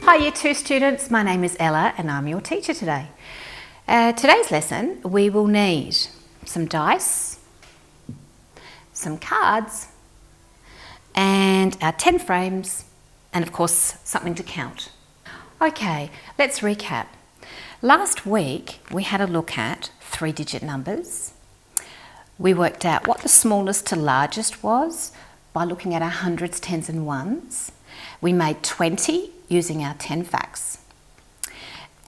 Hi Year 2 students, my name is Ella and I'm your teacher today. Today's lesson we will need some dice, some cards and our 10 frames and of course something to count. Okay, let's recap. Last week we had a look at 3-digit numbers. We worked out what the smallest to largest was by looking at our hundreds, tens and ones. We made 20 using our 10 facts.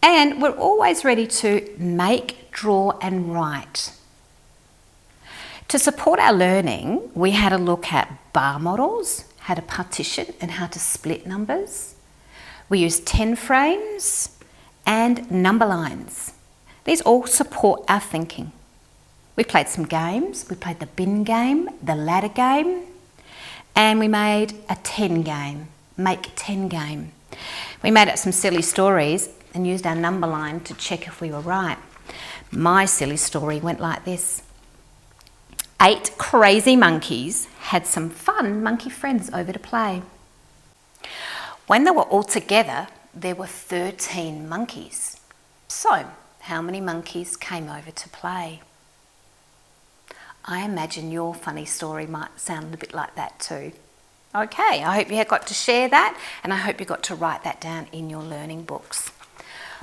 And we're always ready to make, draw and write. To support our learning, we had a look at bar models, how to partition and how to split numbers. We used 10 frames and number lines. These all support our thinking. We played some games. We played the bin game, the ladder game, and we made a 10 game, make 10 game. We made up some silly stories and used our number line to check if we were right. My silly story went like this. 8 crazy monkeys had some fun monkey friends over to play. When they were all together, there were 13 monkeys. So, how many monkeys came over to play? I imagine your funny story might sound a bit like that too. Okay, I hope you got to share that and I hope you got to write that down in your learning books.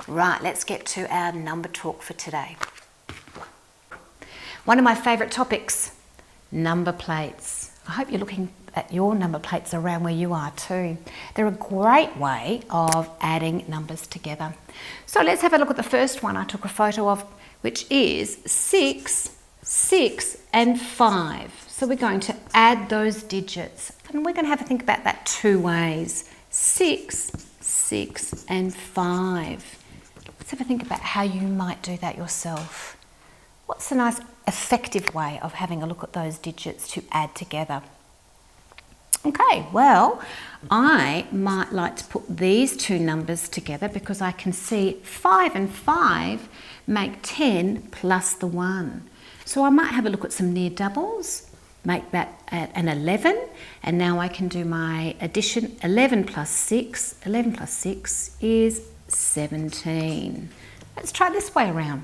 Right, let's get to our number talk for today. One of my favourite topics, number plates. I hope you're looking at your number plates around where you are too. They're a great way of adding numbers together. So let's have a look at the first one I took a photo of, which is 6, 6 and 5. So we're going to add those digits and we're going to have a think about that 2 ways. 6, 6 and 5. Let's have a think about how you might do that yourself. What's a nice effective way of having a look at those digits to add together? Okay, well, I might like to put these 2 numbers together because I can see 5 and 5 make 10 plus the 1. So I might have a look at some near doubles, make that an 11, and now I can do my addition. 11 plus 6 is 17. Let's try this way around.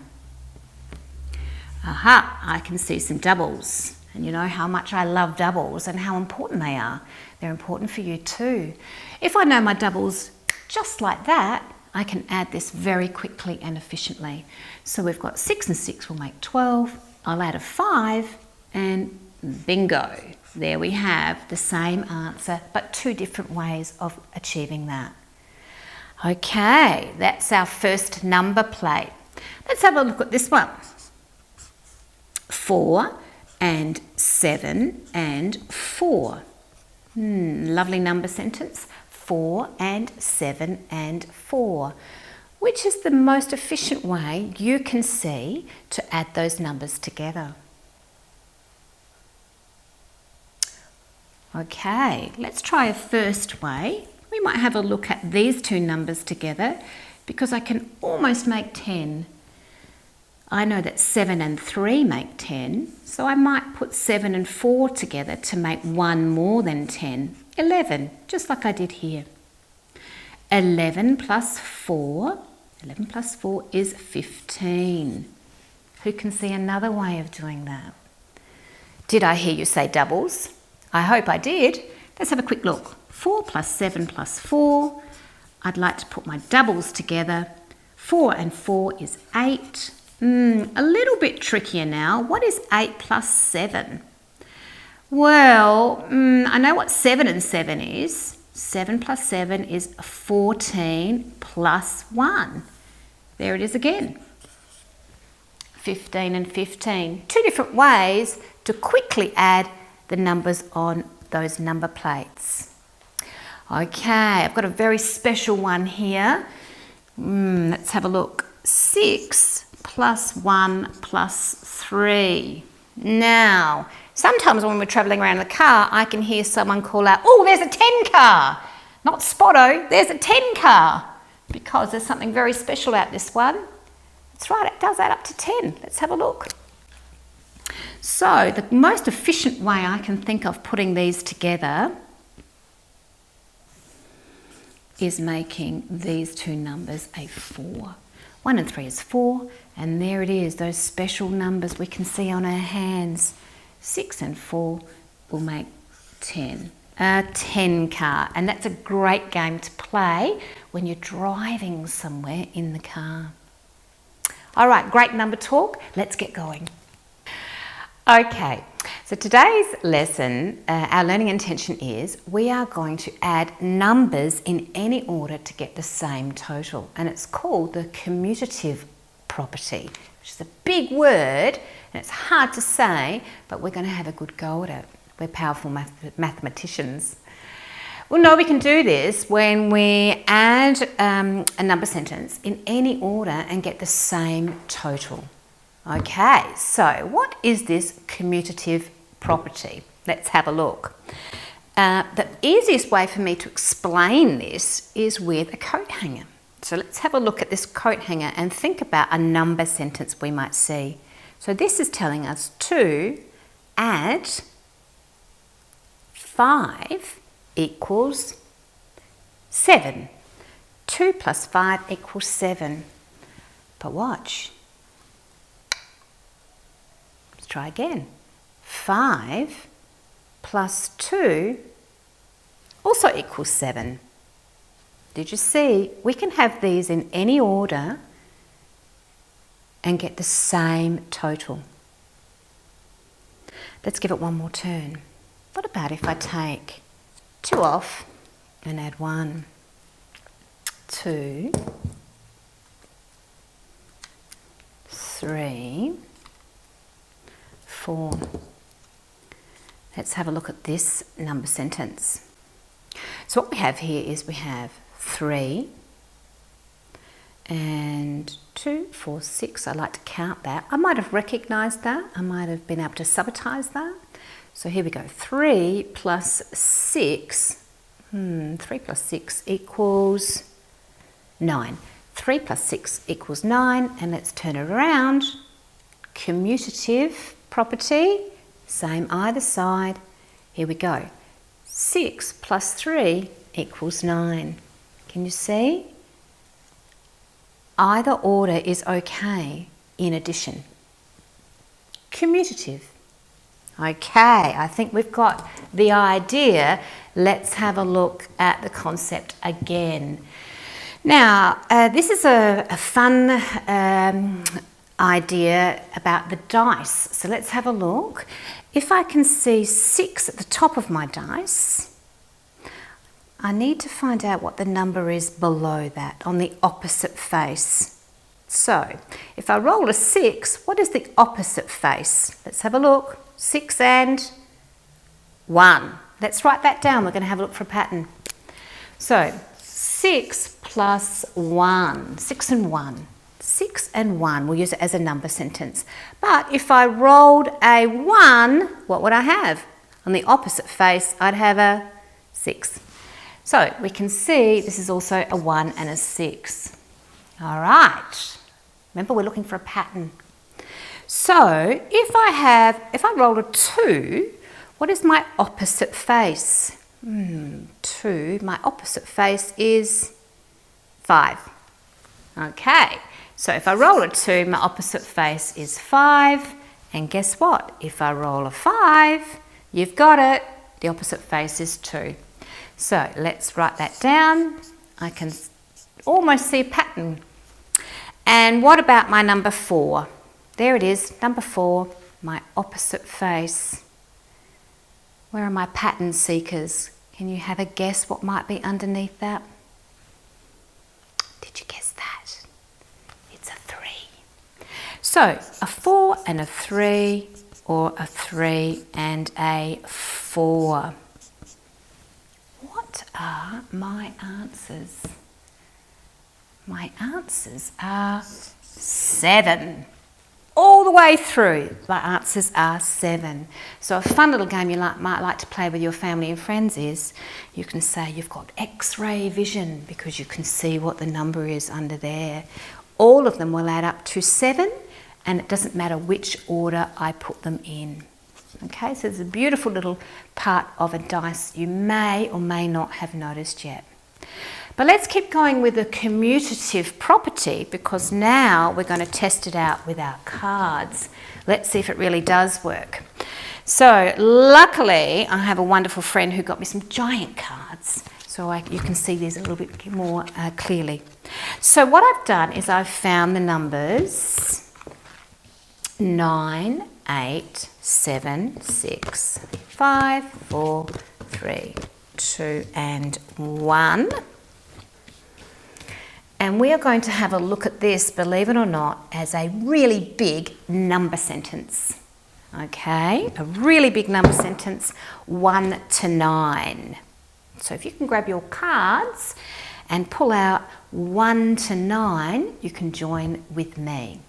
Aha, I can see some doubles. And you know how much I love doubles and how important they are. They're important for you too. If I know my doubles just like that, I can add this very quickly and efficiently. So we've got 6 and 6 will make 12. I'll add a 5 and bingo. There we have the same answer, but 2 different ways of achieving that. Okay, that's our first number plate. Let's have a look at this one. 4 and 7 and 4. Lovely number sentence. 4 and 7 and 4. Which is the most efficient way you can see to add those numbers together? Okay, let's try a first way. We might have a look at these 2 numbers together because I can almost make 10. I know that 7 and 3 make 10, so I might put 7 and 4 together to make 1 more than 10. 11, just like I did here. 11 plus 4 is 15. Who can see another way of doing that? Did I hear you say doubles? I hope I did. Let's have a quick look. 4 plus 7 plus 4. I'd like to put my doubles together. 4 and 4 is 8. A little bit trickier now. What is 8 plus 7? Well, I know what 7 and 7 is. 7 plus 7 is 14 plus 1. There it is again. 15 and 15. 2 different ways to quickly add the numbers on those number plates. Okay, I've got a very special one here. Let's have a look. 6 plus 1 plus 3. Now, sometimes when we're travelling around in the car, I can hear someone call out, oh, there's a 10 car. Not Spotto, there's a 10 car. Because there's something very special about this one. That's right, it does add up to 10. Let's have a look. So the most efficient way I can think of putting these together is making these two numbers a 4. 1 and 3 is 4, and there it is, those special numbers we can see on our hands. 6 and 4 will make 10. A 10 car, and that's a great game to play when you're driving somewhere in the car. All right, great number talk. Let's get going. Okay, so today's lesson, our learning intention is we are going to add numbers in any order to get the same total, and it's called the commutative property, which is a big word and it's hard to say, but we're going to have a good go at it. We're powerful mathematicians. We'll know we can do this when we add a number sentence in any order and get the same total. Okay, so what is this commutative property? Let's have a look. The easiest way for me to explain this is with a coat hanger. So let's have a look at this coat hanger and think about a number sentence we might see. So this is telling us to add 5 equals 7. 2 plus 5 equals 7. But watch. Let's try again. 5 plus 2 also equals 7. Did you see? We can have these in any order and get the same total. Let's give it one more turn. What about if I take 2 off and add 1, 2, 3, 4. Let's have a look at this number sentence. So what we have here is we have 3 and 2, 4, 6. I like to count that. I might have recognised that. I might have been able to sabotage that. So here we go, 3 plus 6, 3 plus 6 equals 9. 3 plus 6 equals 9, and let's turn it around. Commutative property, same either side. Here we go, 6 plus 3 equals 9. Can you see? Either order is okay in addition. Commutative. Okay, I think we've got the idea. Let's have a look at the concept again. Now, this is a fun idea about the dice. So let's have a look. If I can see 6 at the top of my dice, I need to find out what the number is below that, on the opposite face. So, if I roll a 6, what is the opposite face? Let's have a look. 6 and 1. Let's write that down. We're going to have a look for a pattern. So 6 plus 1. 6 and 1. 6 and 1. We'll use it as a number sentence. But if I rolled a 1, what would I have? On the opposite face, I'd have a 6. So we can see this is also a 1 and a 6. All right. Remember, we're looking for a pattern. So if I roll a 2, what is my opposite face? 2, my opposite face is 5. Okay, so if I roll a 2, my opposite face is 5. And guess what? If I roll a 5, you've got it. The opposite face is 2. So let's write that down. I can almost see a pattern. And what about my number 4? There it is, number 4, my opposite face. Where are my pattern seekers? Can you have a guess what might be underneath that? Did you guess that? It's a 3. So, a 4 and a 3, or a 3 and a 4. What are my answers? My answers are 7. All the way through, my answers are 7. So a fun little game you might like to play with your family and friends is you can say you've got X-ray vision because you can see what the number is under there. All of them will add up to 7, and it doesn't matter which order I put them in. Okay, so it's a beautiful little part of a dice you may or may not have noticed yet. But let's keep going with the commutative property, because now we're going to test it out with our cards. Let's see if it really does work. So luckily I have a wonderful friend who got me some giant cards, so you can see these a little bit more clearly. So what I've done is I've found the numbers 9, 8, 7, 6, 5, 4, 3, 2 and 1. And we are going to have a look at this, believe it or not, as a really big number sentence. Okay, a really big number sentence, 1 to 9. So if you can grab your cards and pull out 1 to 9, you can join with me.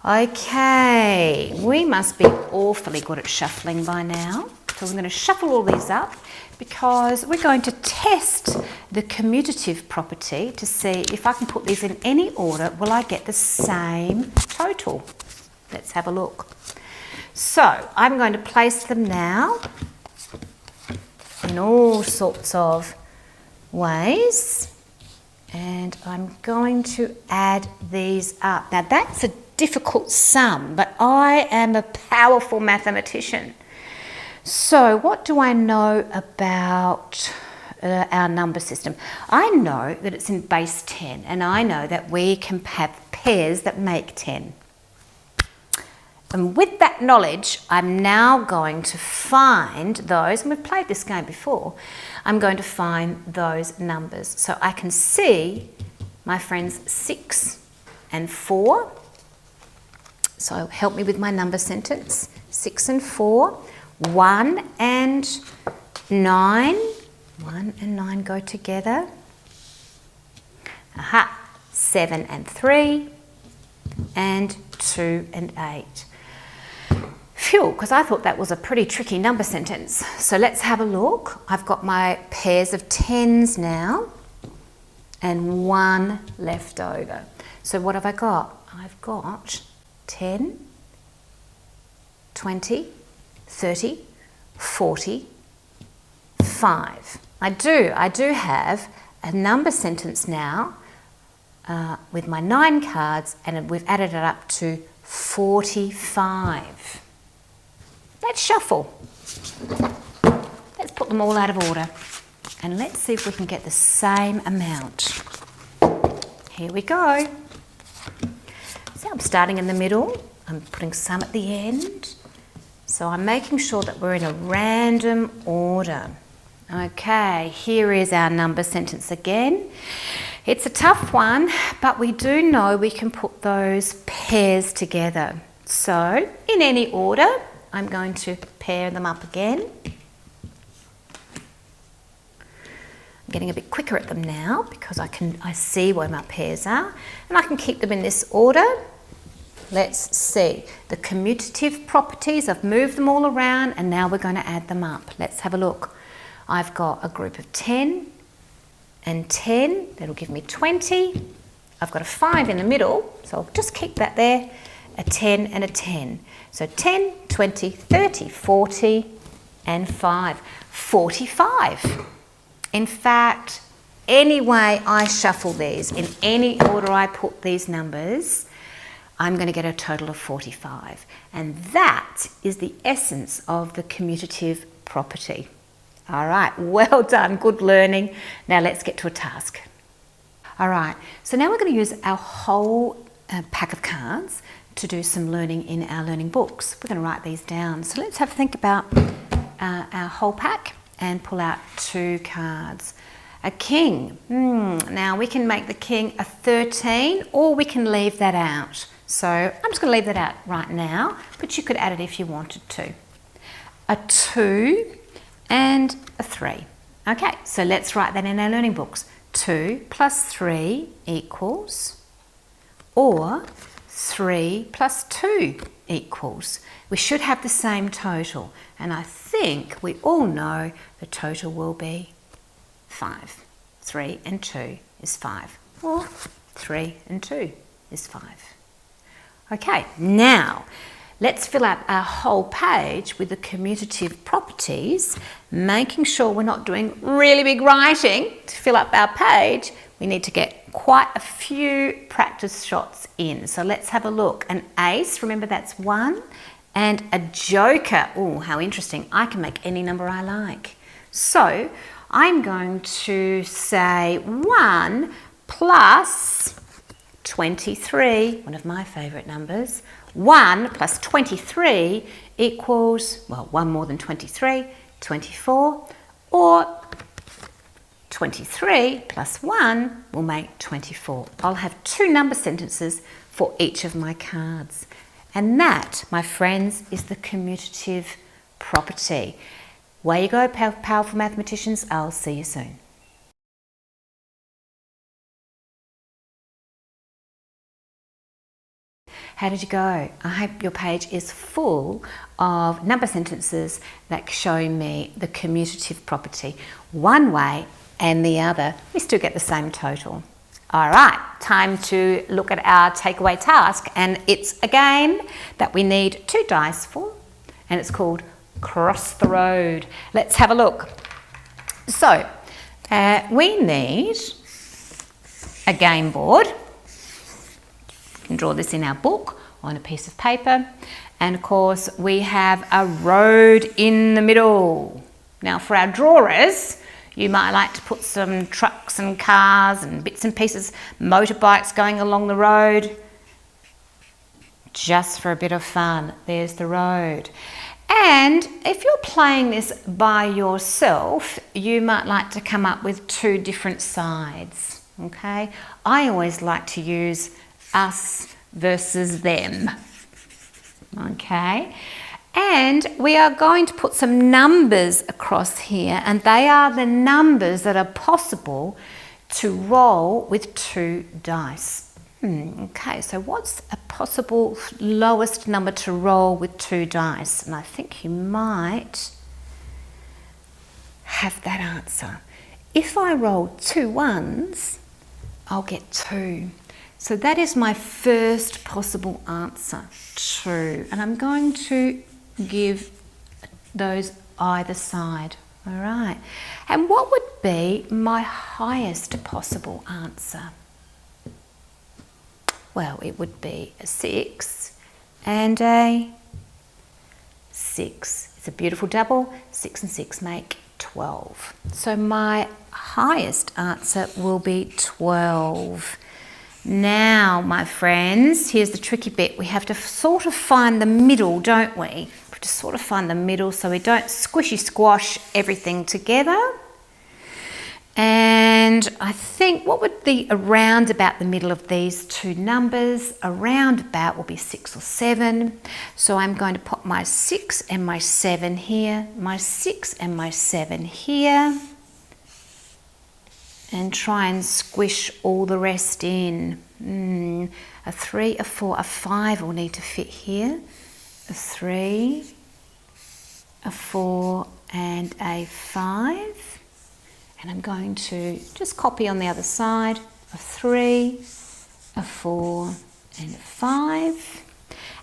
Okay, we must be awfully good at shuffling by now. So we're going to shuffle all these up because we're going to test the commutative property to see if I can put these in any order, will I get the same total? Let's have a look. So I'm going to place them now in all sorts of ways, and I'm going to add these up. Now that's a difficult sum, but I am a powerful mathematician. So what do I know about our number system? I know that it's in base 10, and I know that we can have pairs that make 10. And with that knowledge, I'm now going to find those, and we've played this game before, I'm going to find those numbers. So I can see my friends 6 and 4. So help me with my number sentence. 6 and 4. 1 and 9. 1 and 9 go together. Aha. 7 and 3. And 2 and 8. Phew, because I thought that was a pretty tricky number sentence. So let's have a look. I've got my pairs of 10s now and 1 left over. So what have I got? I've got 10, 20, 30, 40, 5. I do have a number sentence now with my 9 cards, and we've added it up to 45. Let's shuffle. Let's put them all out of order and let's see if we can get the same amount. Here we go. So I'm starting in the middle. I'm putting some at the end. So I'm making sure that we're in a random order. Okay, here is our number sentence again. It's a tough one, but we do know we can put those pairs together. So in any order, I'm going to pair them up again. I'm getting a bit quicker at them now because I see where my pairs are, and I can keep them in this order. Let's see. The commutative properties, I've moved them all around, and now we're going to add them up. Let's have a look. I've got a group of 10 and 10. That'll give me 20. I've got a 5 in the middle, so I'll just keep that there. A 10 and a 10. So 10, 20, 30, 40 and 5. 45. In fact, any way I shuffle these, in any order I put these numbers, I'm going to get a total of 45. And that is the essence of the commutative property. All right, well done, good learning. Now let's get to a task. All right, so now we're going to use our whole pack of cards to do some learning in our learning books. We're going to write these down. So let's have a think about our whole pack and pull out 2 cards. A king. Now we can make the king a 13, or we can leave that out. So I'm just going to leave that out right now, but you could add it if you wanted to. A 2 and a 3. Okay, so let's write that in our learning books. 2 plus 3 equals, or 3 plus 2 equals. We should have the same total, and I think we all know the total will be 5. 3 and 2 is 5, or 3 and 2 is 5. Okay, now let's fill out our whole page with the commutative properties, making sure we're not doing really big writing to fill up our page. We need to get quite a few practice shots in. So let's have a look. An ace, remember that's 1, and a joker. Oh, how interesting. I can make any number I like. So I'm going to say 1 plus 23, one of my favourite numbers. 1 plus 23 equals, well, 1 more than 23, 24, or 23 plus 1 will make 24. I'll have 2 number sentences for each of my cards. And that, my friends, is the commutative property. Way you go, powerful mathematicians. I'll see you soon. How did you go? I hope your page is full of number sentences that show me the commutative property. One way and the other, we still get the same total. All right, time to look at our takeaway task, and it's a game that we need 2 dice for, and it's called Cross the Road. Let's have a look. So, we need a game board. You can draw this in our book on a piece of paper, and of course we have a road in the middle. Now for our drawers, you might like to put some trucks and cars and bits and pieces, motorbikes going along the road, just for a bit of fun. There's the road. And if you're playing this by yourself, you might like to come up with 2 different sides, okay? I always like to use us versus them, okay? And we are going to put some numbers across here, and they are the numbers that are possible to roll with 2 dice. Okay, so what's a possible lowest number to roll with 2 dice? And I think you might have that answer. If I roll 2 1s, I'll get 2. So that is my first possible answer, 2. And I'm going to give those either side, all right? And what would be my highest possible answer? Well, it would be a 6 and a 6. It's a beautiful double. 6 and 6 make 12. So my highest answer will be 12. Now, my friends, here's the tricky bit. We have to sort of find the middle, don't we? We have to sort of find the middle so we don't squishy squash everything together. And I think what would be around about the middle of these 2 numbers, around about will be 6 or 7. So I'm going to put my 6 and my 7 here, my 6 and my 7 here, and try and squish all the rest in. A 3, a 4, a 5 will need to fit here. A 3, a 4 and a 5. And I'm going to just copy on the other side, a 3, a 4 and a 5.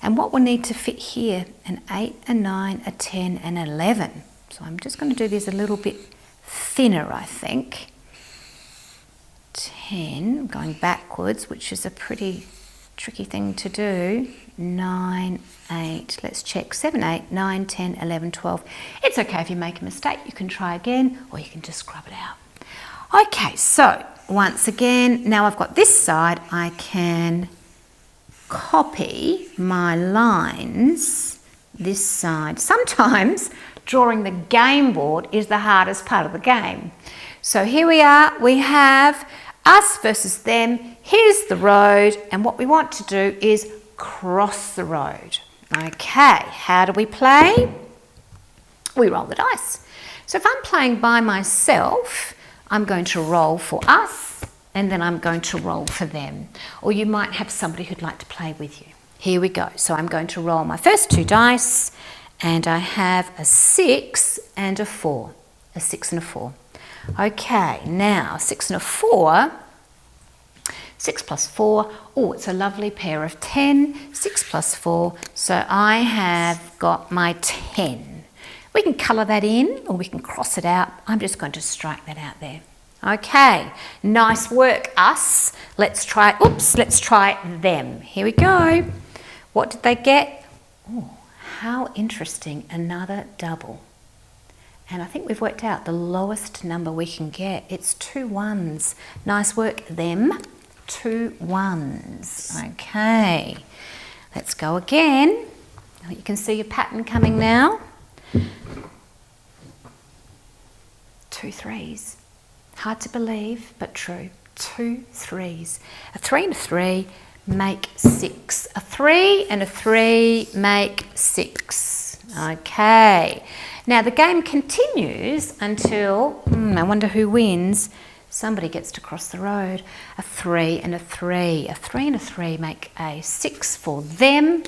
And what will need to fit here? An 8, a 9, a 10 and 11. So I'm just going to do this a little bit thinner, I think. 10, going backwards, which is a pretty tricky thing to do. 9, 8, let's check, 7, 8, 9, 10, 11, 12. It's okay if you make a mistake, you can try again, or you can just scrub it out. Okay, so once again, now I've got this side, I can copy my lines this side. Sometimes drawing the game board is the hardest part of the game. So here we are, we have us versus them, here's the road, and what we want to do is cross the road. Okay, how do we play? We roll the dice. So if I'm playing by myself, I'm going to roll for us, and then I'm going to roll for them. Or you might have somebody who'd like to play with you. Here we go. So I'm going to roll my first 2 dice, and I have a 6 and a 4. A 6 and a 4. Okay, now 6 and a 4. 6 plus 4. Oh, it's a lovely pair of 10. 6 plus 4. So I have got my 10. We can colour that in or we can cross it out. I'm just going to strike that out there. Okay, nice work, us. Let's try them. Here we go. What did they get? Oh, how interesting, another double. And I think we've worked out the lowest number we can get. It's 2 1s. Nice work, them. 2 1s. Okay, let's go again. You can see your pattern coming now. 2 3s. Hard to believe, but true. 2 3s. A 3 and a 3 make 6. A 3 and a 3 make 6. Okay. Now the game continues until, I wonder who wins. Somebody gets to cross the road. A 3 and a 3. A 3 and a 3 make a 6 for them.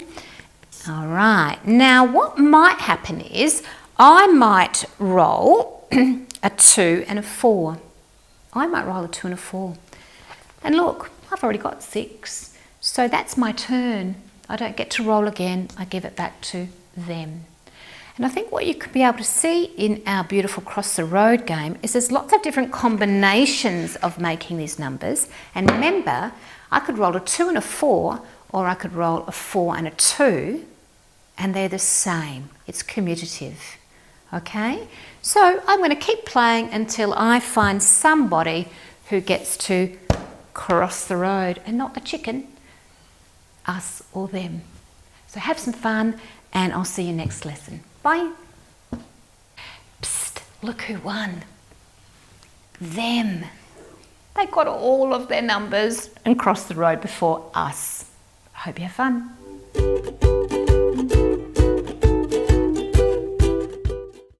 All right. Now what might happen is I might roll a 2 and a 4. I might roll a 2 and a 4. And look, I've already got 6. So that's my turn. I don't get to roll again. I give it back to them. And I think what you could be able to see in our beautiful Cross the Road game is there's lots of different combinations of making these numbers. And remember, I could roll a 2 and a 4, or I could roll a 4 and a 2, and they're the same. It's commutative. Okay? So I'm going to keep playing until I find somebody who gets to cross the road, and not the chicken, us or them. So have some fun, and I'll see you next lesson. Bye. Psst, look who won. Them. They got all of their numbers and crossed the road before us. I hope you have fun.